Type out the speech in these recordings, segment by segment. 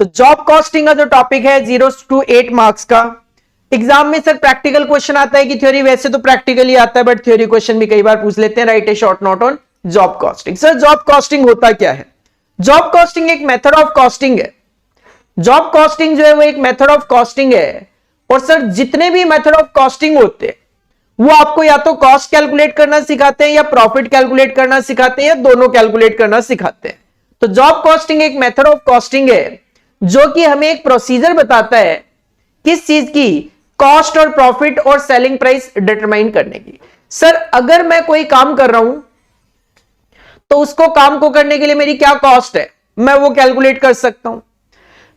तो job costing का जो टॉपिक है 0 to 8 मार्क्स का। एग्जाम में सर प्रैक्टिकल क्वेश्चन आता है कि थ्योरी, वैसे तो प्रैक्टिकली आता है बट थ्योरी क्वेश्चन भी कई बार पूछ लेते हैं। Right A short note on job costing. Sir job costing होता क्या है? जॉब कॉस्टिंग एक मेथड ऑफ कॉस्टिंग है। जॉब कॉस्टिंग जो है वो एक मेथड ऑफ कॉस्टिंग है। और सर जितने भी मेथड ऑफ कॉस्टिंग होते हैं वो आपको या तो कॉस्ट कैलकुलेट करना सिखाते हैं या प्रॉफिट कैलकुलेट करना सिखाते हैं या दोनों कैलकुलेट करना सिखाते हैं। तो जॉब कॉस्टिंग एक मेथड ऑफ कॉस्टिंग है जो कि हमें एक प्रोसीजर बताता है किस चीज की, कॉस्ट और प्रॉफिट और सेलिंग प्राइस डिटरमाइन करने की। सर अगर मैं कोई काम कर रहा हूं तो उसको काम को करने के लिए मेरी क्या कॉस्ट है मैं वो कैलकुलेट कर सकता हूं,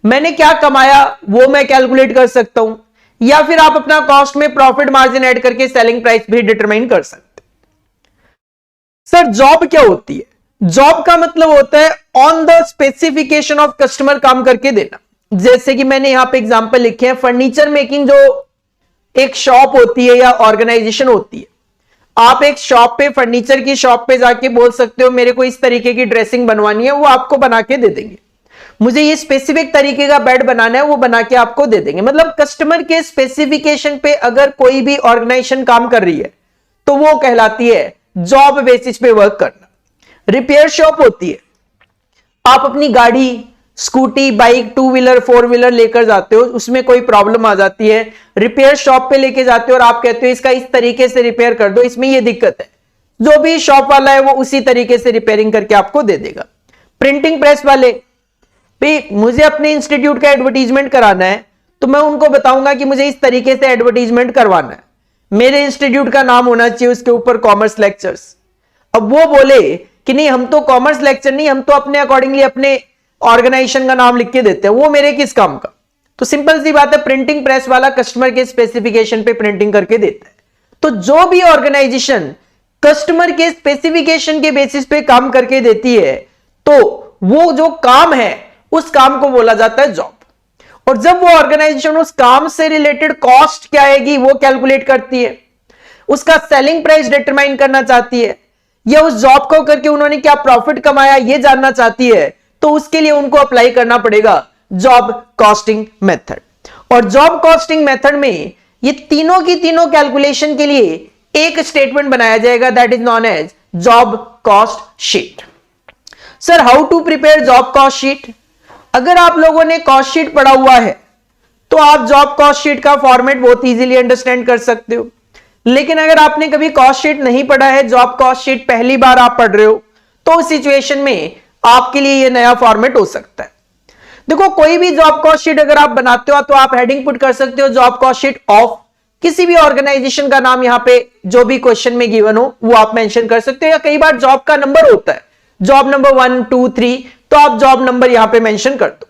मैंने क्या कमाया वो मैं कैलकुलेट कर सकता हूं, या फिर आप अपना कॉस्ट में प्रॉफिट मार्जिन ऐड करके सेलिंग प्राइस भी डिटरमाइन कर सकते हैं। सर जॉब क्या होती है? जॉब का मतलब होता है on the specification of customer काम करके देना। जैसे कि मैंने यहां पे एग्जांपल लिखे हैं, फर्नीचर मेकिंग जो एक शॉप होती है या ऑर्गेनाइजेशन होती है, आप एक शॉप पे, फर्नीचर की शॉप पे जाके बोल सकते हो मेरे को इस तरीके की ड्रेसिंग बनवानी है, वो आपको बना के दे देंगे। मुझे ये स्पेसिफिक तरीके का बेड बनाना है, वो बना के आपको दे देंगे। मतलब कस्टमर के स्पेसिफिकेशन पे अगर कोई भी ऑर्गेनाइजेशन काम कर रही है तो वो कहलाती है जॉब बेसिस पे वर्क करना। रिपेयर शॉप होती है, आप अपनी गाड़ी, scooty, bike, two wheeler, four wheeler लेकर जाते हो, उसमें कोई प्रॉब्लम आ जाती है, रिपेयर शॉप पे लेके जाते हो और आप कहते हो इसका इस तरीके से रिपेयर कर दो, इसमें ये दिक्कत है। जो भी शॉप वाला है वो उसी तरीके से रिपेयरिंग करके आपको दे देगा। प्रिंटिंग प्रेस वाले, भाई मुझे अपने इंस्टीट्यूट का एडवर्टीजमेंट कराना है तो मैं उनको बताऊंगा कि मुझे इस तरीके से एडवर्टीजमेंट करवाना है, मेरे इंस्टीट्यूट का नाम होना चाहिए उसके ऊपर कॉमर्स लेक्चर्स। अब वो बोले कि नहीं हम तो कॉमर्स लेक्चर नहीं, हम तो अपने अकॉर्डिंगली अपने ऑर्गेनाइजेशन का नाम लिख के देते हैं, वो मेरे किस काम का? तो सिंपल सी बात है, प्रिंटिंग प्रेस वाला कस्टमर के स्पेसिफिकेशन पे प्रिंटिंग करके देता है। तो जो भी ऑर्गेनाइजेशन कस्टमर के स्पेसिफिकेशन के बेसिस पे काम करके देती है तो वो जो काम है उस काम को बोला जाता है जॉब। और जब वो ऑर्गेनाइजेशन उस काम से रिलेटेड कॉस्ट क्या आएगी वो कैलकुलेट करती है, उसका सेलिंग प्राइस डिटरमाइन करना चाहती है, या उस जॉब को करके उन्होंने क्या प्रॉफिट कमाया ये जानना चाहती है, तो उसके लिए उनको अप्लाई करना पड़ेगा जॉब कॉस्टिंग मेथड। और जॉब कॉस्टिंग मेथड में ये तीनों की तीनों कैलकुलेशन के लिए एक स्टेटमेंट बनाया जाएगा, that is known as job cost sheet. Sir how to prepare job cost sheet? अगर आप लोगों ने कॉस्ट शीट पढ़ा हुआ है तो आप जॉब कॉस्ट शीट का फॉर्मेट बहुत इजीली अंडरस्टैंड कर सकते हो। लेकिन अगर आपने कभी कॉस्ट शीट नहीं पढ़ा है, जॉब कॉस्ट शीट पहली बार आप पढ़ रहे हो, तो उस सिचुएशन में आपके लिए यह नया फॉर्मेट हो सकता है। देखो कोई भी जॉब कॉस्ट शीट अगर आप बनाते हो तो आप हेडिंग पुट कर सकते हो जॉब कॉस्ट शीट ऑफ किसी भी ऑर्गेनाइजेशन का नाम, यहां पे जो भी क्वेश्चन में गिवन हो वो आप मेंशन कर सकते हो। या कई बार जॉब का नंबर होता है, जॉब नंबर 1 2 3, तो आप जॉब नंबर यहां पे मेंशन कर दो।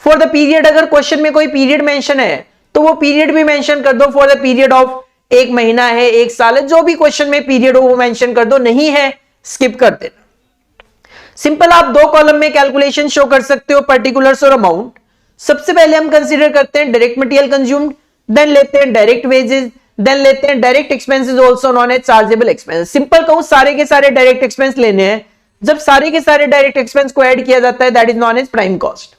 फॉर द पीरियड, अगर क्वेश्चन में कोई पीरियड मेंशन है तो वो पीरियड भी मेंशन कर दो। फॉर द पीरियड ऑफ, एक महीना है, एक साल है, जो भी क्वेश्चन में पीरियड हो वो मेंशन कर दो, नहीं है स्किप कर देना। सिंपल आप दो कॉलम में कैलकुलेशन शो कर सकते हो, पर्टिकुलर्स और अमाउंट। सबसे पहले हम कंसीडर करते हैं डायरेक्ट मटेरियल कंज्यूम्ड, देन लेते हैं डायरेक्ट वेजेस, देन लेते हैं direct expenses also known as chargeable expense. Simple कहूं सारे के सारे डायरेक्ट एक्सपेंस लेने हैं, जब सारे के सारे डायरेक्ट एक्सपेंस को ऐड किया जाता है that is known as prime cost.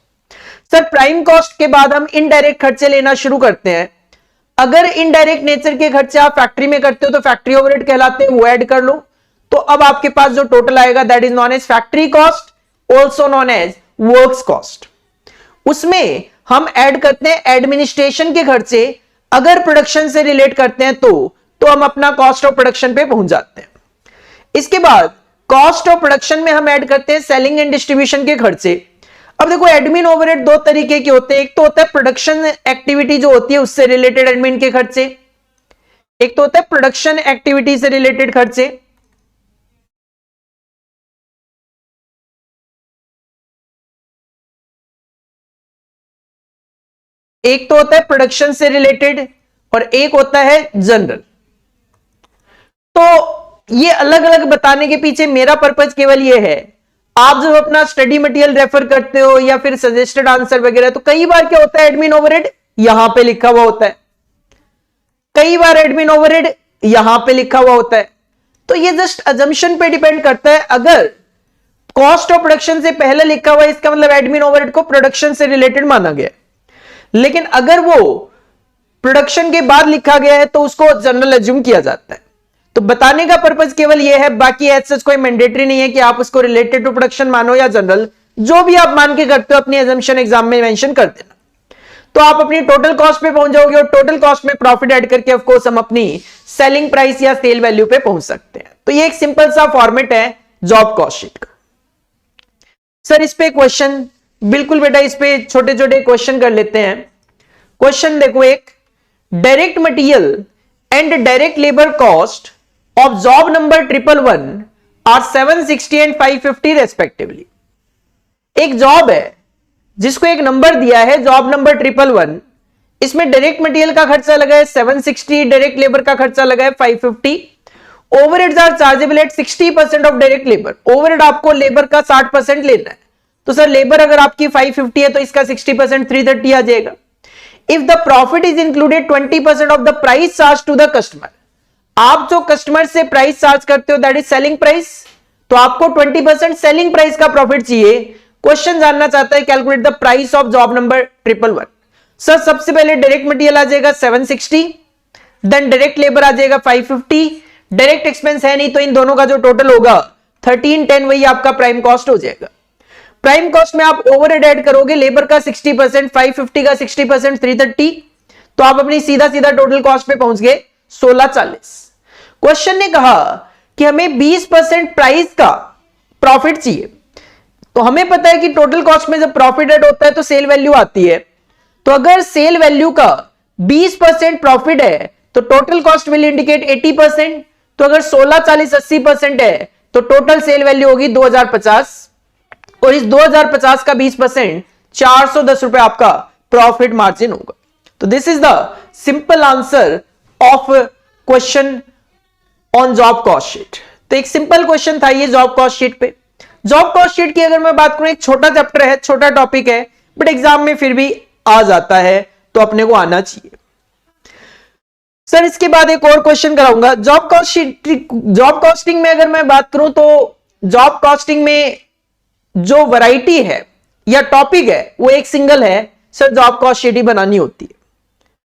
Sir prime cost के बाद हम इनडायरेक्ट खर्चे लेना शुरू करते हैं। अगर इनडायरेक्ट नेचर के खर्चे आप फैक्ट्री में करते हो तो फैक्ट्री ओवरहेड कहलाते हैं, वो ऐड कर लो। तो अब आपके पास जो टोटल आएगा that is known as factory cost, also known as works cost. उसमें हम ऐड करते हैं एडमिनिस्ट्रेशन के खर्चे, अगर प्रोडक्शन से रिलेट करते हैं तो हम अपना कॉस्ट ऑफ प्रोडक्शन पे पहुंच जाते हैं। इसके बाद कॉस्ट ऑफ प्रोडक्शन में हम ऐड करते हैं सेलिंग एंड डिस्ट्रीब्यूशन के खर्चे। अब देखो एडमिन ओवरहेड दो तरीके के होते हैं, एक तो होता है प्रोडक्शन एक्टिविटी जो होती है उससे रिलेटेड एडमिन के खर्चे, एक तो होता है प्रोडक्शन एक्टिविटी से रिलेटेड खर्चे। एक तो होता है प्रोडक्शन से रिलेटेड और एक होता है जनरल। तो ये अलग अलग बताने के पीछे मेरा पर्पज केवल ये है, आप जब अपना स्टडी मटेरियल रेफर करते हो या फिर सजेस्टेड आंसर वगैरह, तो कई बार क्या होता है एडमिन ओवरहेड यहां पे लिखा हुआ होता है, कई बार एडमिन ओवरहेड यहां पे लिखा हुआ होता है। तो ये जस्ट अजम्पशन पे डिपेंड करता है। अगर कॉस्ट ऑफ प्रोडक्शन से पहले लिखा हुआ है, इसका मतलब एडमिन ओवरहेड को प्रोडक्शन से रिलेटेड माना गया। लेकिन अगर वो प्रोडक्शन के बाद लिखा गया है तो उसको जनरल एज्यूम किया जाता है। तो बताने का पर्पज केवल ये है, बाकी एज सच कोई मैंडेटरी नहीं है कि आप उसको रिलेटेड टू प्रोडक्शन मानो या जनरल, जो भी आप मान के करते हो अपनी एजम्पशन एग्जाम में मेंशन कर देना। तो आप अपनी टोटल कॉस्ट पे पहुंच जाओगे और टोटल कॉस्ट में प्रॉफिट ऐड करके ऑफ कोर्स हम अपनी सेलिंग प्राइस या सेल वैल्यू पे पहुंच सकते हैं। तो ये एक सिंपल सा फॉर्मेट है जॉब कॉस्ट शीट का। सर इस पे क्वेश्चन, बिल्कुल बेटा इस पे छोटे छोटे क्वेश्चन कर लेते हैं। क्वेश्चन देखो, एक direct material and direct labour cost of job number 111 are 760 and 550 respectively. एक जॉब है जिसको एक नंबर दिया है जॉब नंबर 111, इसमें डायरेक्ट मटेरियल का खर्चा लगा है 760, डायरेक्ट लेबर का खर्चा लगा है 550। Overheads are chargeable at 60% of direct labour. Overhead आपको लेबर का 60% लेना है। तो सर लेबर अगर आपकी 550 है तो इसका 60% 330 आ जाएगा। If the profit is included 20% of the price charge to the customer. आप जो कस्टमर से प्राइस चार्ज करते हो दैट इज सेलिंग प्राइस, तो आपको 20% सेलिंग प्राइस का प्रॉफिट चाहिए। क्वेश्चन जानना चाहता है calculate the price of job number 111। Sir सबसे पहले डायरेक्ट मटेरियल आ जाएगा 760, देन डायरेक्ट लेबर आ जाएगा 550, डायरेक्ट एक्सपेंस है नहीं तो इन दोनों का जो टोटल होगा 1310, वही आपका प्राइम कॉस्ट हो जाएगा। प्राइम कॉस्ट में आप ओवरहेड ऐड करोगे, लेबर का 60%, 550 का 60%, 330, तो आप अपनी सीधा सीधा टोटल कॉस्ट पे पहुंच गए 1640। क्वेश्चन ने कहा कि हमें 20% प्राइस का प्रॉफिट चाहिए। तो हमें पता है कि टोटल कॉस्ट में जब प्रॉफिट ऐड होता है तो सेल वैल्यू आती है। तो अगर सेल वैल्यू का 20% प्रॉफिट है तो टोटल कॉस्ट विल इंडिकेट 80%। तो अगर 1640 80% है तो टोटल सेल वैल्यू होगी 2050, और इस 2050 का 20% 410 रुपए आपका प्रॉफिट मार्जिन होगा। तो this is the simple answer of question on job cost sheet. तो एक सिंपल क्वेश्चन था ये जॉब कॉस्ट शीट पे। जॉब कॉस्ट शीट की अगर मैं बात करूं, एक छोटा चैप्टर है, छोटा टॉपिक है, बट एग्जाम में फिर भी आ जाता है तो अपने को आना चाहिए। सर इसके बाद एक और क्वेश्चन कराऊंगा job cost sheet. Job costing में अगर मैं बात करूं तो जॉब कॉस्टिंग में जो वैरायटी है या टॉपिक है वो एक सिंगल है। सर जॉब कॉस्ट शीट ही बनानी होती है,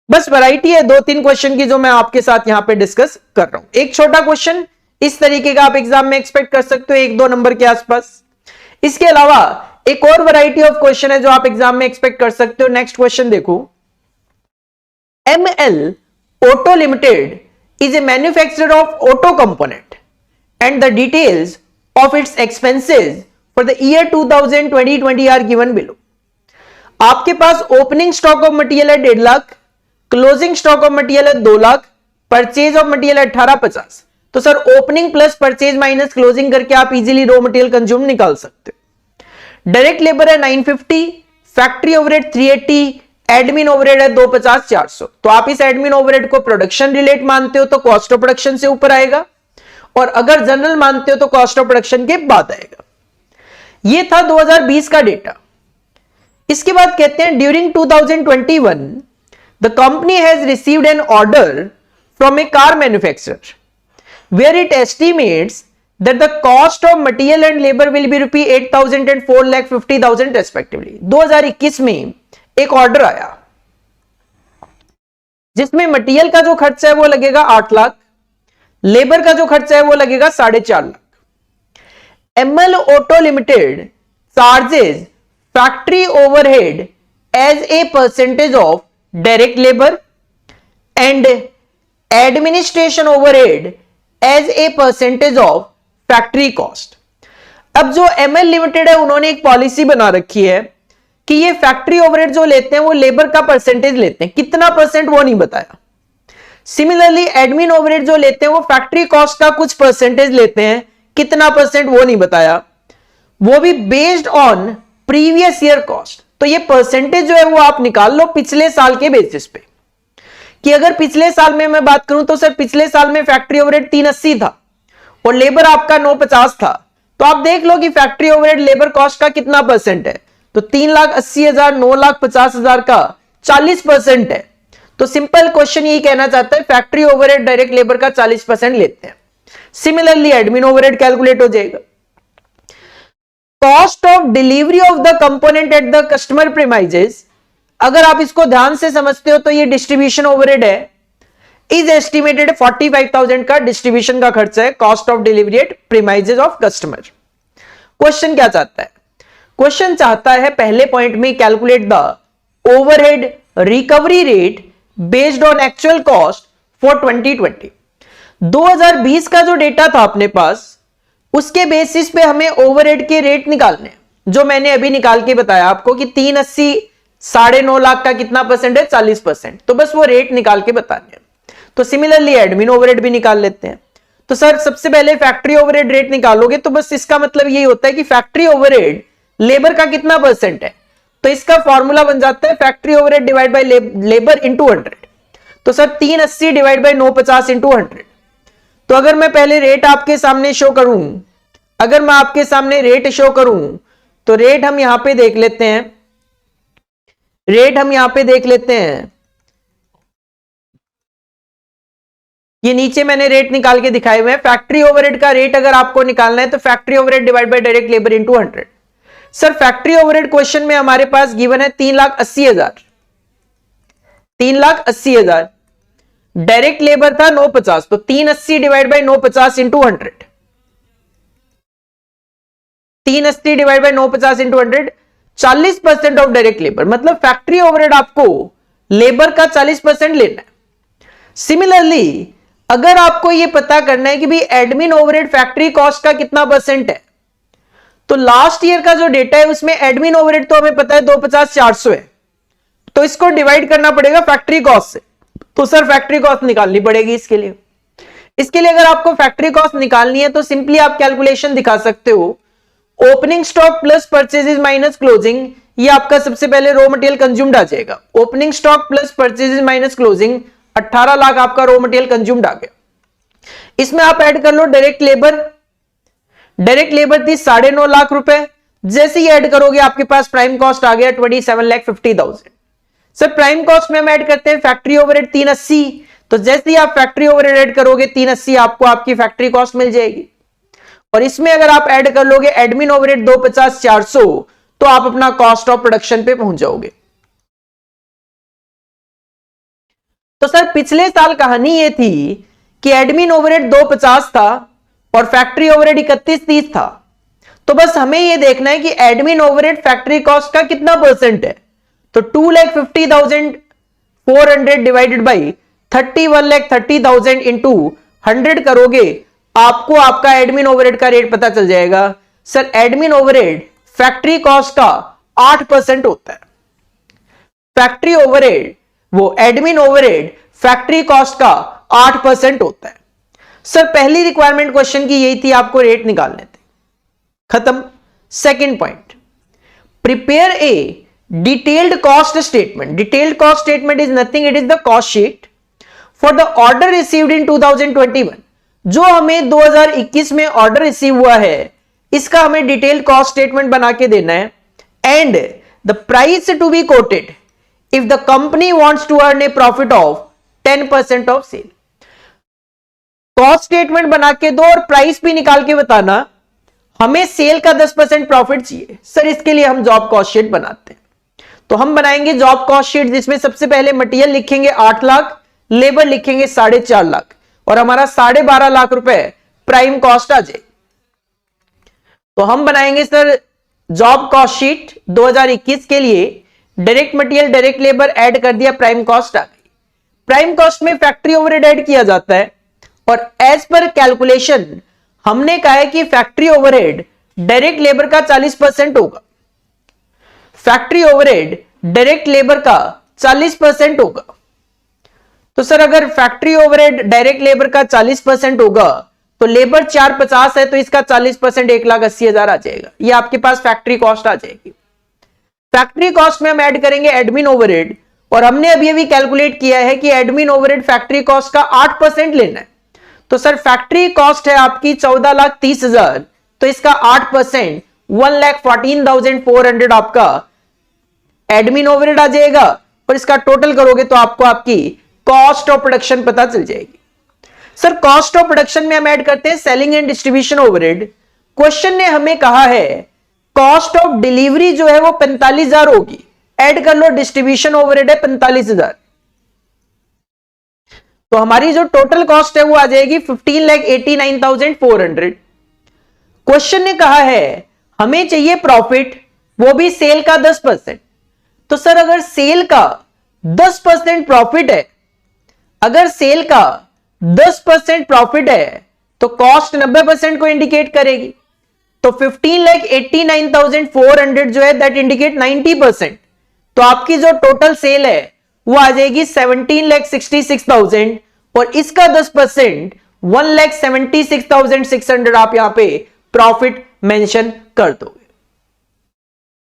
बस वैरायटी है 2-3 क्वेश्चन की जो मैं आपके साथ यहां पे डिस्कस कर रहा हूं। एक छोटा क्वेश्चन इस तरीके का आप एग्जाम में एक्सपेक्ट कर सकते हो 1-2 नंबर के आसपास। इसके अलावा एक और वैरायटी ऑफ क्वेश्चन है जो आप एग्जाम में एक्सपेक्ट कर सकते हो। नेक्स्ट क्वेश्चन देखो, ML Auto Limited is a manufacturer of auto component and the details of its expenses for the year 2020 are given below। आपके पास ओपनिंग स्टॉक ऑफ मटेरियल है 1.5 lakh, closing stock of material है 2 lakh, purchase of material है 1850। तो sir opening plus purchase minus closing करके आप easily raw material consume निकाल सकते हो। डायरेक्ट लेबर है 950, फैक्ट्री ओवरहेड 380, एडमिन ओवरहेड है 250 400। तो आप इस एडमिन ओवरहेड को प्रोडक्शन रिलेट मानते हो तो कॉस्ट ऑफ प्रोडक्शन से ऊपर आएगा, और अगर जनरल मानते हो तो कॉस्ट ऑफ प्रोडक्शन के बाद आएगा। ये था 2020 का डेटा। इसके बाद कहते हैं during 2021 the company has received an order from A car manufacturer where it estimates that the cost of material and labor will be rupee 8,000 and 4,50,000 respectively। 2021 में एक ऑर्डर आया जिसमें मटेरियल का जो खर्चा है वो लगेगा 8 लाख, लेबर का जो खर्चा है वो लगेगा 4.5 lakh. ML Auto Limited charges factory overhead as a percentage of direct labor and administration overhead as a percentage of factory cost. अब जो ML लिमिटेड है उन्होंने एक पॉलिसी बना रखी है कि ये फैक्ट्री ओवरहेड जो लेते हैं वो लेबर का परसेंटेज लेते हैं, कितना परसेंट वो नहीं बताया। सिमिलरली एडमिन ओवरहेड जो लेते हैं वो फैक्ट्री कॉस्ट का कुछ परसेंटेज लेते हैं, कितना परसेंट वो नहीं बताया, वो भी based on previous year cost. तो ये परसेंटेज जो है वो आप निकाल लो पिछले साल के बेसिस पे, कि अगर पिछले साल में मैं बात करूं तो सर पिछले साल में फैक्ट्री ओवरहेड 380 था और लेबर आपका 950 था। तो आप देख लो कि फैक्ट्री ओवरहेड लेबर कॉस्ट का कितना परसेंट है। तो 3,80,000 9,50,000 का 40% है। तो सिंपल क्वेश्चन यही कहना चाहता है फैक्ट्री ओवरहेड डायरेक्ट लेबर का 40% लेते हैं। सिमिलरली एडमिन ओवरहेड कैलकुलेट हो जाएगा। Cost of delivery of the component at the customer premises, अगर आप इसको ध्यान से समझते हो तो ये डिस्ट्रीब्यूशन ओवरहेड है, इज एस्टिमेटेड 45,000 का डिस्ट्रीब्यूशन का खर्चा है, cost of delivery at premises of customer. Question क्या चाहता है? क्वेश्चन चाहता है पहले पॉइंट में calculate the overhead recovery rate based on actual cost for 2020। 2020 का जो डेटा था अपने पास, उसके बेसिस पे हमें ओवरहेड के रेट निकालने, जो मैंने अभी निकाल के बताया आपको कि 380 9.5 लाख का कितना परसेंट है, 40%। तो बस वो रेट निकाल के बताने। तो सिमिलरली एडमिन ओवरहेड भी निकाल लेते हैं। तो सर सबसे पहले फैक्ट्री ओवरहेड रेट निकालोगे, तो बस इसका मतलब यही होता है कि फैक्ट्री ओवरहेड लेबर का कितना परसेंट है, तो इसका फॉर्मूला बन जाता है factory overhead divide by labour into 100। तो सर 380 डिवाइड बाय 950 इंटू 100। तो अगर मैं पहले रेट आपके सामने शो करूं, अगर मैं आपके सामने रेट शो करूं, तो रेट हम यहां पे देख लेते हैं, रेट हम यहां पे देख लेते हैं। ये नीचे मैंने रेट निकाल के दिखाए हुए हैं। फैक्ट्री ओवरहेड का रेट अगर आपको निकालना है तो factory overhead divide by direct labour into 100। Sir factory overhead question में हमारे पास गिवन है 3,80,000, 3,80,000। डायरेक्ट लेबर था 950, तो 380 divide by 950 into 100, 380 divide by 950 into 100, 40% of direct labour, मतलब फैक्ट्री ओवरहेड आपको लेबर का 40% लेना है। सिमिलरली अगर आपको यह पता करना है कि भाई एडमिन ओवरहेड फैक्ट्री कॉस्ट का कितना परसेंट है, तो लास्ट ईयर का जो डेटा है उसमें एडमिन ओवरहेड तो हमें पता है 250 400 है, तो इसको डिवाइड करना पड़ेगा फैक्ट्री कॉस्ट से। तो सर फैक्ट्री कॉस्ट निकालनी पड़ेगी इसके लिए। अगर आपको फैक्ट्री कॉस्ट निकालनी है तो सिंपली आप कैलकुलेशन दिखा सकते हो, opening stock plus purchases minus closing, ये आपका सबसे पहले रॉ मटेरियल कंज्यूम्ड आ जाएगा। Opening stock plus purchases minus closing, 18 lakh आपका रॉ मटेरियल कंज्यूम्ड आ गया। इसमें आप ऐड कर लो डायरेक्ट लेबर, डायरेक्ट लेबर थी 9.5 लाख रुपए। जैसे ही ऐड करोगे आपके पास प्राइम कॉस्ट आ गया 27,50,000। सर प्राइम कॉस्ट में हम ऐड करते हैं फैक्ट्री ओवरहेड 380, तो जैसे ही आप फैक्ट्री ओवरहेड ऐड करोगे 380 आपको आपकी फैक्ट्री कॉस्ट मिल जाएगी। और इसमें अगर आप ऐड कर लोगे एडमिन ओवरहेड 250 400, तो आप अपना कॉस्ट ऑफ प्रोडक्शन पे पहुंच जाओगे। तो सर पिछले साल कहानी ये थी कि एडमिन ओवरहेड 250 था और फैक्ट्री ओवरहेड 31-30 था। तो बस हमें यह देखना है कि एडमिन ओवरहेड फैक्ट्री कॉस्ट का कितना परसेंट है। तो 2,50,400 डिवाइडेड बाई 31,30,000 इंटू 100 करोगे, आपको आपका एडमिन ओवरहेड का रेट पता चल जाएगा। Sir admin overhead factory cost का 8% होता है। फैक्ट्री ओवरहेड, वो एडमिन ओवरहेड फैक्ट्री कॉस्ट का 8% होता है। सर पहली रिक्वायरमेंट क्वेश्चन की यही थी, आपको रेट निकालने थे, खत्म। Second point, prepare a detailed cost statement. Detailed cost statement is nothing, it is the cost sheet for the order received in 2021। जो हमें 2021 में ऑर्डर रिसीव हुआ है, इसका हमें डिटेल्ड कॉस्ट स्टेटमेंट बना के देना है। And the price to be quoted if the company wants to earn a profit of 10% of sale. Cost statement बना के दो और प्राइस भी निकाल के बताना, हमें सेल का 10% प्रॉफिट चाहिए। सर इसके लिए हम जॉब कॉस्ट शीट बनाते हैं। तो हम बनाएंगे जॉब कॉस्ट शीट, जिसमें सबसे पहले मटेरियल लिखेंगे 8 लाख, लेबर लिखेंगे 4.5 लाख, और हमारा 12.5 लाख रुपए प्राइम कॉस्ट आ जाए। तो हम बनाएंगे सर जॉब कॉस्ट शीट 2021 के लिए। Direct material direct labour add कर दिया, प्राइम कॉस्ट आ गई। प्राइम कॉस्ट में फैक्ट्री ओवरहेड ऐड किया जाता है, और एज पर कैलकुलेशन हमने कहा है कि फैक्ट्री ओवरहेड डायरेक्ट लेबर का 40% होगा। फैक्ट्री ओवरहेड डायरेक्ट लेबर का 40% होगा। तो सर अगर फैक्ट्री ओवरहेड डायरेक्ट लेबर का 40% होगा, तो लेबर 450 है, तो इसका 40% 1,80,000 आ जाएगा। ये आपके पास फैक्ट्री कॉस्ट आ जाएगी। फैक्ट्री कॉस्ट में हम ऐड करेंगे एडमिन ओवरहेड, और हमने अभी अभी कैलकुलेट किया है कि एडमिन ओवरहेड फैक्ट्री कॉस्ट का 8% लेना है। तो सर फैक्ट्री कॉस्ट है आपकी 14,30,000, तो इसका 8% 1,14,400 आपका एडमिन ओवरहेड आ जाएगा, और इसका टोटल करोगे तो आपको आपकी कॉस्ट ऑफ प्रोडक्शन पता चल जाएगी। सर कॉस्ट ऑफ प्रोडक्शन में हम ऐड करते हैं selling and distribution overhead. Question ने हमें कहा है कॉस्ट ऑफ डिलीवरी जो है वो 45,000 होगी, ऐड कर लो, डिस्ट्रीब्यूशन ओवरहेड है 45,000, तो हमारी जो टोटल कॉस्ट है वो आ जाएगी 15,89,400। क्वेश्चन ने कहा है हमें चाहिए प्रॉफिट, वो भी सेल का 10%। तो सर अगर सेल का 10% प्रॉफिट है, अगर सेल का 10% प्रॉफिट है तो कॉस्ट 90% को इंडिकेट करेगी, तो 15,89,400 जो है दैट इंडिकेट 90%। तो आपकी जो टोटल सेल है वो आ जाएगी 17,66,000 और इसका 10% 1,76,600 आप यहां पे प्रॉफिट मेंशन कर दोगे।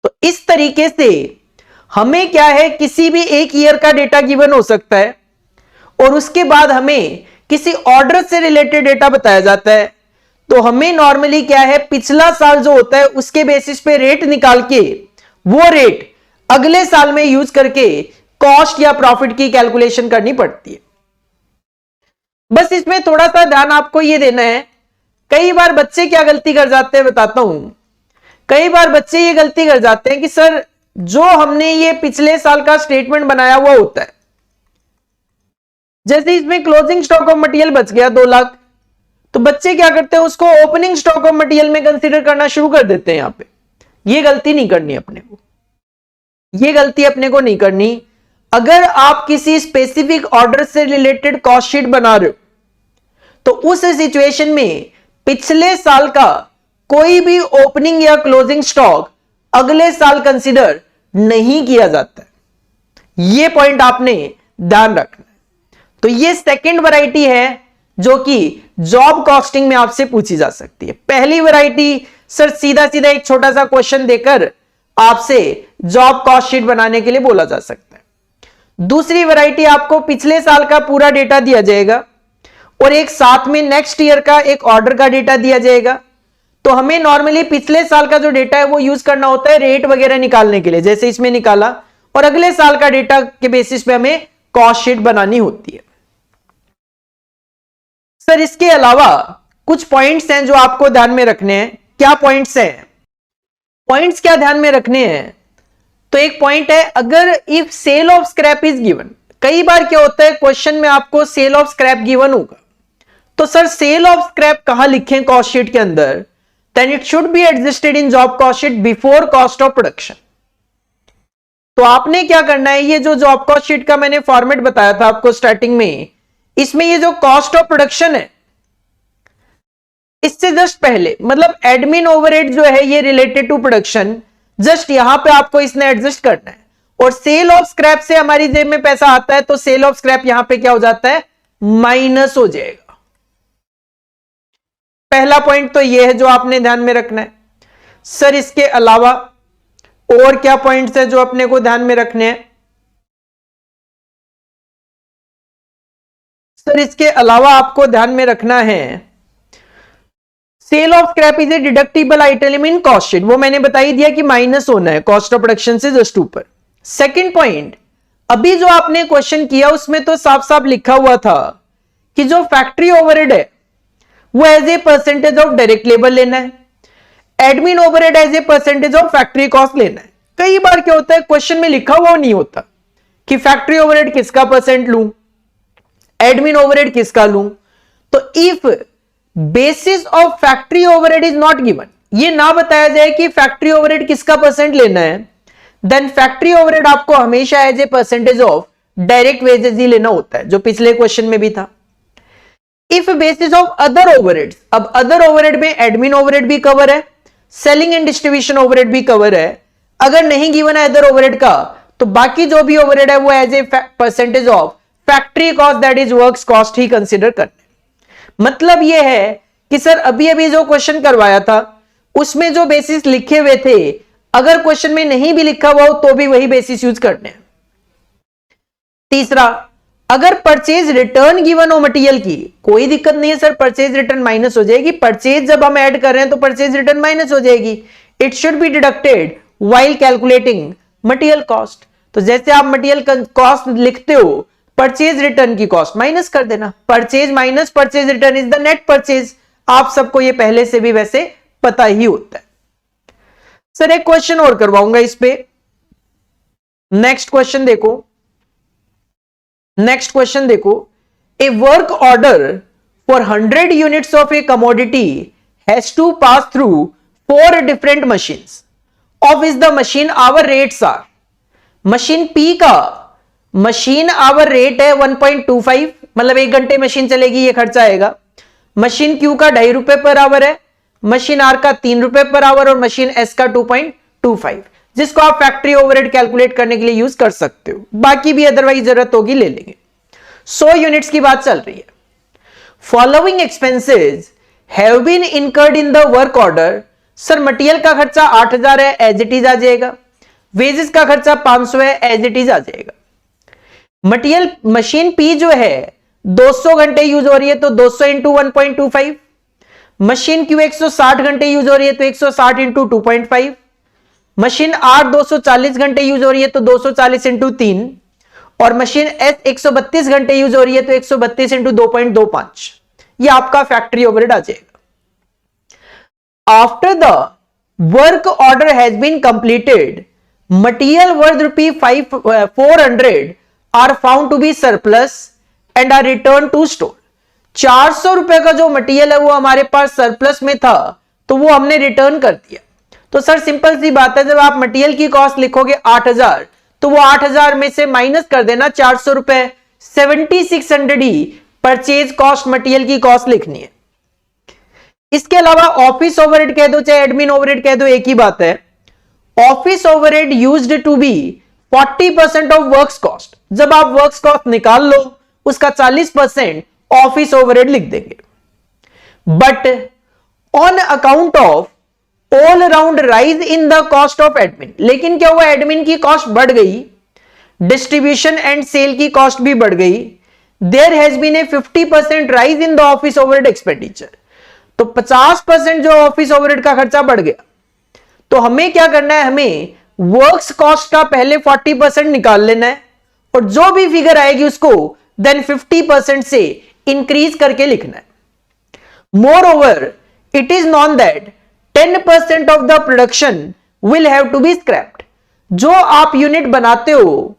तो इस तरीके से हमें क्या है, किसी भी एक ईयर का डेटा गिवन हो सकता है और उसके बाद हमें किसी ऑर्डर से रिलेटेड डेटा बताया जाता है, तो हमें नॉर्मली क्या है, पिछला साल जो होता है उसके बेसिस पे रेट निकाल के वो रेट अगले साल में यूज करके कॉस्ट या प्रॉफिट की कैलकुलेशन करनी पड़ती है। बस इसमें थोड़ा सा ध्यान आपको ये देना है, कई बार बच्चे क्या गलती कर जाते हैं बताता हूं। कई बार बच्चे ये गलती कर जाते हैं कि सर जो हमने ये पिछले साल का स्टेटमेंट बनाया हुआ होता है, जैसे इसमें क्लोजिंग स्टॉक ऑफ मटेरियल बच गया 2 लाख, तो बच्चे क्या करते हैं, उसको ओपनिंग स्टॉक ऑफ मटेरियल में कंसीडर करना शुरू कर देते हैं। यहां पे ये गलती नहीं करनी अपने को, ये गलती अपने को नहीं करनी। अगर आप किसी स्पेसिफिक ऑर्डर से रिलेटेड कॉस्ट शीट बना रहे हो तो उस सिचुएशन में पिछले साल का कोई भी ओपनिंग या क्लोजिंग स्टॉक अगले साल कंसीडर नहीं किया जाता है, यह पॉइंट आपने ध्यान रखना है। तो ये सेकंड वैरायटी है जो कि जॉब कॉस्टिंग में आपसे पूछी जा सकती है। पहली वैरायटी सर सीधा सीधा एक छोटा सा क्वेश्चन देकर आपसे जॉब कॉस्ट शीट बनाने के लिए बोला जा सकता है। दूसरी वैरायटी आपको पिछले साल का पूरा डेटा दिया जाएगा और एक साथ में नेक्स्ट ईयर का एक ऑर्डर का डेटा दिया जाएगा, तो हमें नॉर्मली पिछले साल का जो डेटा है वो यूज करना होता है रेट वगैरह निकालने के लिए, जैसे इसमें निकाला, और अगले साल का डेटा के बेसिस पे हमें कॉस्ट शीट बनानी होती है। सर इसके अलावा कुछ पॉइंट्स हैं जो आपको ध्यान में रखने हैं। क्या पॉइंट्स हैं? पॉइंट्स क्या ध्यान में रखने हैं? तो एक पॉइंट है, अगर if sale of scrap is given, कई बार क्या होता है क्वेश्चन में आपको सेल ऑफ स्क्रैप गिवन होगा, तो सर सेल ऑफ स्क्रैप कहां लिखें कॉस्ट शीट के अंदर, then it should be adjusted in job cost sheet before cost of production. तो आपने क्या करना है, ये जो जॉब कॉस्ट शीट का मैंने फॉर्मेट बताया था आपको स्टार्टिंग में, इसमें ये जो कॉस्ट ऑफ प्रोडक्शन है इससे जस्ट पहले, मतलब एडमिन ओवरहेड जो है ये रिलेटेड टू प्रोडक्शन, जस्ट यहां पे आपको इसने एडजस्ट करना है। और सेल ऑफ स्क्रैप से हमारी जेब में पैसा आता है तो सेल ऑफ स्क्रैप यहां पे क्या हो जाता है, माइनस हो जाएगा। पहला पॉइंट तो ये है जो आपने ध्यान में रखना है। सर इसके अलावा और क्या पॉइंट्स है जो अपने को ध्यान में रखने हैं? सर इसके अलावा आपको ध्यान में रखना है, sale of scrap is a deductible item in cost sheet, वो मैंने बता ही दिया कि माइनस होना है कॉस्ट ऑफ प्रोडक्शन से जस्ट ऊपर। सेकंड पॉइंट, अभी जो आपने क्वेश्चन किया उसमें तो साफ साफ लिखा हुआ था कि जो फैक्ट्री ओवरहेड है वो as a percentage of direct labour लेना है, admin overhead as a percentage of factory cost लेना है। कई बार क्या होता है क्वेश्चन में लिखा हुआ नहीं होता कि फैक्ट्री ओवरहेड किसका परसेंट लूं, एडमिन ओवरहेड किसका लूं। तो if basis of factory overhead is not given, ये ना बताया जाए कि फैक्ट्री ओवरहेड किसका परसेंट लेना है, देन फैक्ट्री ओवरहेड आपको हमेशा as a percentage of direct wages ही लेना होता है, जो पिछले क्वेश्चन में भी था। If basis of other overheads, अब अदर ओवरहेड में एडमिन ओवरहेड भी कवर है, सेलिंग एंड डिस्ट्रीब्यूशन ओवरहेड भी कवर है। अगर नहीं गिवन है अदर ओवरहेड का तो बाकी जो भी ओवरहेड है वो as a percentage of factory cost that is works cost ही कंसीडर करना। मतलब यह है कि सर अभी अभी जो क्वेश्चन करवाया था उसमें जो बेसिस लिखे हुए थे, अगर क्वेश्चन में नहीं भी लिखा हुआ हो तो भी वही बेसिस यूज करने हैं। तीसरा, अगर परचेज रिटर्न गिवन हो मटेरियल की, कोई दिक्कत नहीं है सर, परचेज रिटर्न माइनस हो जाएगी, परचेज जब हम ऐड कर रहे हैं तो परचेज रिटर्न माइनस हो जाएगी। It should be deducted while calculating material cost. तो जैसे आप मटेरियल कॉस्ट लिखते हो, परचेज रिटर्न की कॉस्ट माइनस कर देना, purchase minus purchase return is the net purchase. आप सबको ये पहले से भी वैसे पता ही होता है। सर एक क्वेश्चन और करवाऊंगा इस पे। नेक्स्ट क्वेश्चन देखो, नेक्स्ट क्वेश्चन देखो, a work order for 100 units of a commodity has to pass through 4 different machines of is the machine hour rates are. Machine P का मशीन आवर रेट है 1.25, मतलब 1 घंटे मशीन चलेगी, ये खर्चा आएगा। मशीन Q का 2.5 रुपए पर आवर है, मशीन R का 3 रुपए पर आवर और मशीन S का 2.25, जिसको आप फैक्ट्री ओवरहेड कैलकुलेट करने के लिए यूज कर सकते हो। बाकी भी अदरवाइज जरूरत होगी ले लेंगे। 100 यूनिट्स की बात चल रही है। Following expenses have been incurred in the work order. Sir material का खर्चा 8000 है, एज इट इज आ जाएगा। वेजेस का खर्चा 500 है, एज इट इज आ जाएगा। मटेरियल मशीन P जो है 200 घंटे यूज हो रही है तो 200 इंटू 1.25। मशीन Q 160 घंटे यूज हो रही है तो 160 इंटू 2.5। मशीन R 240 घंटे यूज हो रही है तो 240 इंटू 3, और मशीन S 132 घंटे यूज हो रही है तो 132 इंटू 2.25। ये आपका फैक्ट्री ओवरहेड आ जाएगा। After the work order has been completed, material worth ₹400 are found to be surplus and are return to store. 400 रुपए का जो मटेरियल है वो हमारे पास सरप्लस में था तो वो हमने रिटर्न कर दिया। तो सर सिंपल सी बात है, जब आप मटेरियल की कॉस्ट लिखोगे 8000 तो वो 8000 में से माइनस कर देना 400 रुपए, 7600 ही परचेज कॉस्ट मटेरियल की कॉस्ट लिखनी है। इसके अलावा ऑफिस ओवरहेड कह दो चाहे एडमिन ओवरहेड कह दो, एक ही बात है। Office overhead used to be 40% of works cost. जब आप वर्क्स कॉस्ट निकाल लो उसका 40% ऑफिस ओवरहेड लिख देंगे। But on account of all around rise in the cost of admin, लेकिन क्या हुआ, एडमिन की कॉस्ट बढ़ गई, डिस्ट्रीब्यूशन एंड सेल की कॉस्ट भी बढ़ गई। There has been a 50% rise in the office overhead expenditure. तो 50% जो ऑफिस ओवरहेड का खर्चा बढ़ गया, तो हमें क्या करना है, हमें वर्क्स कॉस्ट का पहले 40% निकाल लेना है और जो भी फिगर आएगी उसको देन 50% से इंक्रीज करके लिखना है। Moreover it is known that 10% of the production will have to be scrapped. जो आप यूनिट बनाते हो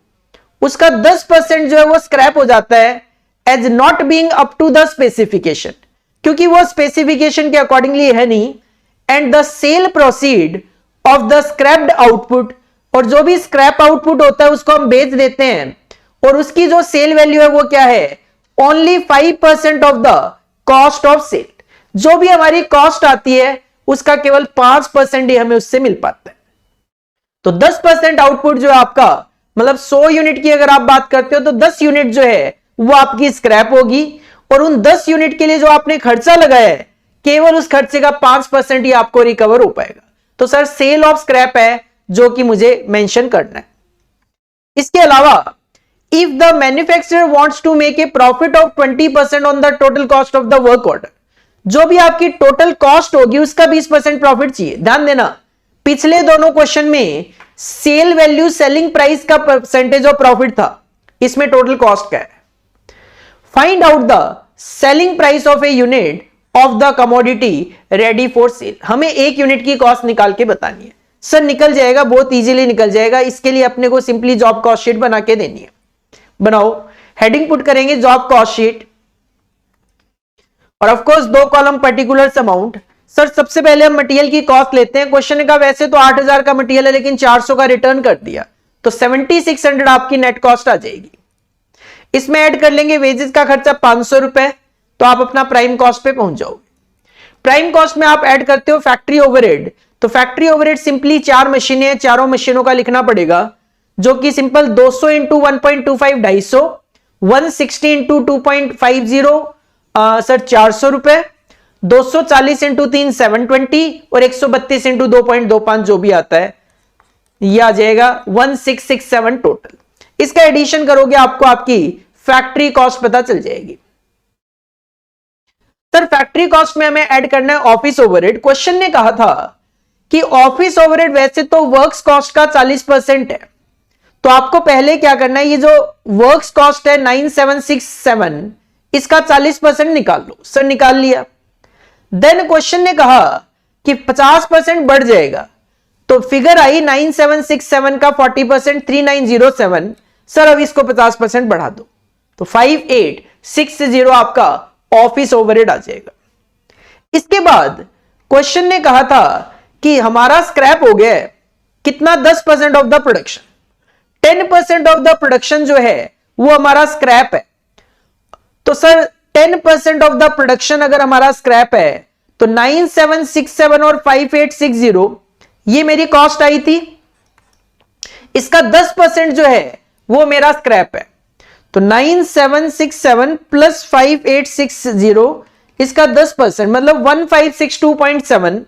उसका 10% जो है वो स्क्रैप हो जाता है as not being up to the specification, क्योंकि वो स्पेसिफिकेशन के अकॉर्डिंगली है नहीं। And the sale proceed of the scrapped output, और जो भी स्क्रैप आउटपुट होता है उसको हम बेच देते हैं और उसकी जो सेल वैल्यू है वो क्या है, only 5% of the cost of sale. जो भी हमारी कॉस्ट आती है उसका केवल 5% ही हमें उससे मिल पाता है। तो 10% आउटपुट जो है आपका, मतलब 100 यूनिट की अगर आप बात करते हो तो 10 यूनिट जो है वो आपकी स्क्रैप होगी, और उन 10 यूनिट के लिए जो आपने खर्चा लगाया है केवल उस खर्चे का 5% ही आपको रिकवर हो पाएगा। तो सर सेल ऑफ स्क्रैप है जो कि मुझे मेंशन करना है। इसके अलावा if the manufacturer wants to make a profit of 20% on the total cost of the work order, जो भी आपकी टोटल कॉस्ट होगी उसका 20% प्रॉफिट चाहिए। ध्यान देना, पिछले दोनों क्वेश्चन में सेल वैल्यू सेलिंग प्राइस का परसेंटेज ऑफ प्रॉफिट था, इसमें टोटल कॉस्ट का है। Find out the selling price of a unit of the commodity ready for sale. हमें एक यूनिट की कॉस्ट निकाल के बतानी है। सर निकल जाएगा, बहुत इजीली निकल जाएगा। इसके लिए अपने को सिंपली जॉब कॉस्ट शीट बना के देनी है। बनाओ, हेडिंग पुट करेंगे जॉब कॉस्ट शीट, और of course 2 column particular amount. Sir सबसे पहले हम मटेरियल की कॉस्ट लेते हैं। क्वेश्चन का वैसे तो 8000 का मटेरियल है लेकिन 400 का रिटर्न कर दिया, तो 7600 आपकी नेट कॉस्ट आ जाएगी। इसमें ऐड कर लेंगे वेजेस का खर्चा 500 रुपए, तो आप अपना प्राइम कॉस्ट पे पहुंच जाओगे। प्राइम कॉस्ट में आप ऐड करते हो फैक्ट्री ओवरहेड, तो फैक्ट्री ओवरहेड सिंपली 4 मशीनें हैं, चारों मशीनों का लिखना पड़ेगा, जो कि सिंपल 200 इंटू 1.25 250, 160 इंटू 2.50 सर 400 रुपए, 240 इंटू 3 720 और 132 इंटू 2.25 जो भी आता है ये आ जाएगा 1667 टोटल। इसका एडिशन करोगे आपको आपकी फैक्ट्री कॉस्ट पता चल जाएगी। सर फैक्ट्री कॉस्ट में हमें ऐड करना है ऑफिस ओवरहेड। क्वेश्चन ने कहा था कि ऑफिस ओवरहेड वैसे तो वर्क्स कॉस्ट का 40% है, तो आपको पहले क्या करना है, ये जो वर्क्स कॉस्ट है 9767 इसका 40% निकाल लो। सर निकाल लिया। देन क्वेश्चन ने कहा कि 50% बढ़ जाएगा, तो फिगर आई 9767 का 40% 3907। सर अब इसको 50% बढ़ा दो तो 5860 आपका ऑफिस ओवरहेड आ जाएगा। इसके बाद क्वेश्चन ने कहा था कि हमारा स्क्रैप हो गया है कितना, 10% of the production. 10% of the production जो है वो हमारा स्क्रैप है। तो सर 10% ऑफ द प्रोडक्शन अगर हमारा स्क्रैप है तो 9767 और 5860 ये मेरी कॉस्ट आई थी, इसका 10% जो है वो मेरा स्क्रैप है। तो 9767 प्लस 5860 इसका 10% मतलब 1562.7।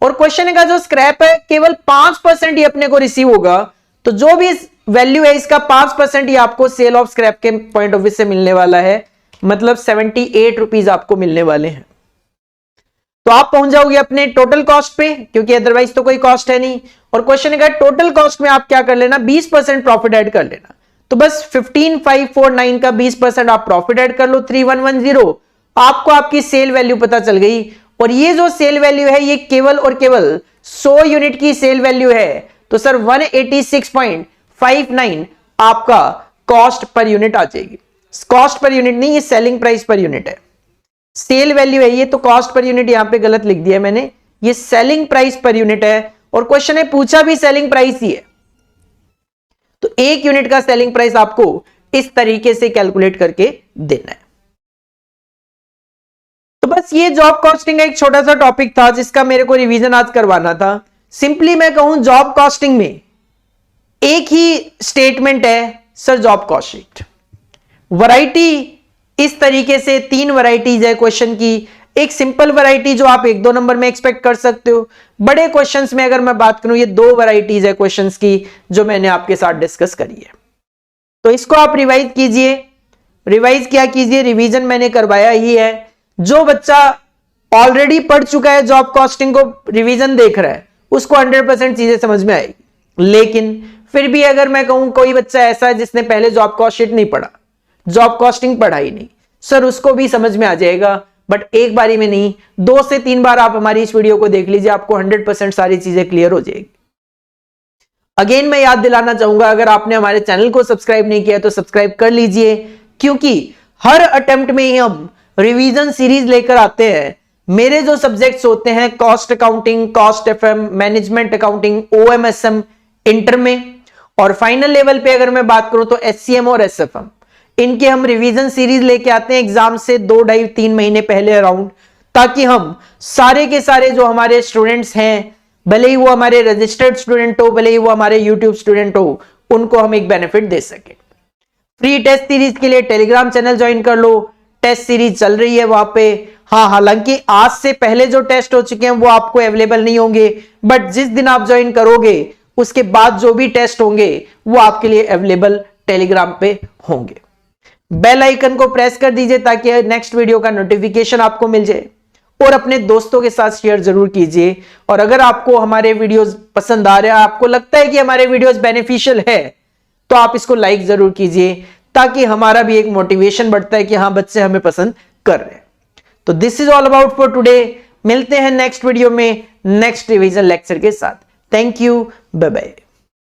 और क्वेश्चन का जो स्क्रैप है केवल 5% ही अपने को रिसीव होगा, तो जो भी वैल्यू है इसका 5% ही आपको सेल ऑफ स्क्रैप के पॉइंट ऑफ व्यू से मिलने वाला है, मतलब 78 रुपीज आपको मिलने वाले हैं। तो आप पहुंच जाओगे अपने टोटल कॉस्ट पे, क्योंकि अदरवाइज तो कोई कॉस्ट है नहीं। और क्वेश्चन का टोटल कॉस्ट में आप क्या कर लेना, 20% प्रॉफिट ऐड कर लेना। तो बस 15,549 का 20% आप प्रॉफिट ऐड कर लो, 3110, आपको आपकी सेल वैल्यू पता चल गई। और ये जो सेल वैल्यू है ये केवल और केवल 100 यूनिट की सेल वैल्यू है। तो सर 186.59 आपका कॉस्ट पर यूनिट आ जाएगी। कॉस्ट पर यूनिट नहीं, ये सेलिंग प्राइस पर यूनिट है। सेल वैल्यू है ये, तो कॉस्ट पर यूनिट यहां पे गलत लिख दिया मैंने, ये सेलिंग प्राइस पर यूनिट है। और क्वेश्चन है पूछा भी सेलिंग प्राइस ही है, तो एक यूनिट का सेलिंग प्राइस आपको इस तरीके से कैलकुलेट करके देना है। तो बस ये जॉब कॉस्टिंग का एक छोटा सा टॉपिक था जिसका मेरे को रिवीजन आज करवाना था। सिंपली मैं कहूं जॉब कॉस्टिंग में एक ही स्टेटमेंट है, sir job cost sheet. Variety इस तरीके से 3 वैरायटीज है क्वेश्चन की। एक सिंपल वैरायटी जो आप 1-2 नंबर में एक्सपेक्ट कर सकते हो। बड़े क्वेश्चंस में अगर मैं बात करूं, ये 2 वैरायटीज है क्वेश्चंस की जो मैंने आपके साथ डिस्कस करी है। तो इसको आप रिवाइज कीजिए। रिवाइज क्या कीजिए, रिवीजन मैंने करवाया ही है। जो बच्चा ऑलरेडी पढ़ चुका है जॉब कॉस्टिंग को, रिवीजन देख रहा है, उसको 100% चीजें समझ में आएगी। लेकिन फिर भी अगर मैं कहूं कोई बच्चा ऐसा है जिसने पहले जॉब कॉस्ट शीट नहीं पढ़ा, जॉब कॉस्टिंग पढ़ा ही नहीं, सर उसको भी समझ में आ जाएगा। बट एक बारी में नहीं, 2 से 3 बार आप हमारी इस वीडियो को देख लीजिए, आपको 100% सारी चीजें क्लियर हो जाएगी। अगेन मैं याद दिलाना चाहूंगा, अगर आपने हमारे चैनल को सब्सक्राइब नहीं किया तो सब्सक्राइब कर लीजिए, क्योंकि हर अटेम्प्ट में ही हम रिवीजन सीरीज लेकर आते हैं। मेरे जो सब्जेक्ट्स होते हैं cost accounting, cost FM, management accounting, OMSM inter में, और फाइनल लेवल पे अगर मैं बात करूं तो एचसीएम और एसएफएम, इनके हम रिवीजन सीरीज लेके आते हैं एग्जाम से 2-2.5-3 महीने पहले अराउंड, ताकि हम सारे के सारे जो हमारे स्टूडेंट्स हैं, भले ही वो हमारे रजिस्टर्ड स्टूडेंट हो, भले ही वो हमारे यूट्यूब स्टूडेंट हो, उनको हम एक बेनिफिट दे सके। फ्री टेस्ट सीरीज के लिए टेलीग्राम चैनल ज्वाइन कर लो, टेस्ट सीरीज चल रही है वहां पे। हाँ, हालांकि आज से पहले जो टेस्ट हो चुके हैं वो आपको अवेलेबल नहीं होंगे, बट जिस दिन आप ज्वाइन करोगे उसके बाद जो भी टेस्ट होंगे वो आपके लिए अवेलेबल टेलीग्राम पे होंगे। बेल आइकन को प्रेस कर दीजिए ताकि नेक्स्ट वीडियो का नोटिफिकेशन आपको मिल जाए, और अपने दोस्तों के साथ शेयर जरूर कीजिए। और अगर आपको हमारे वीडियोस पसंद आ रहे हैं, आपको लगता है कि हमारे वीडियोस बेनिफिशियल है, तो आप इसको लाइक जरूर कीजिए, ताकि हमारा भी एक मोटिवेशन बढ़ता है कि हाँ बच्चे हमें पसंद कर रहे हैं। तो this is all about for today. मिलते हैं नेक्स्ट वीडियो में नेक्स्ट रिवीजन लेक्चर के साथ। Thank you, bye bye.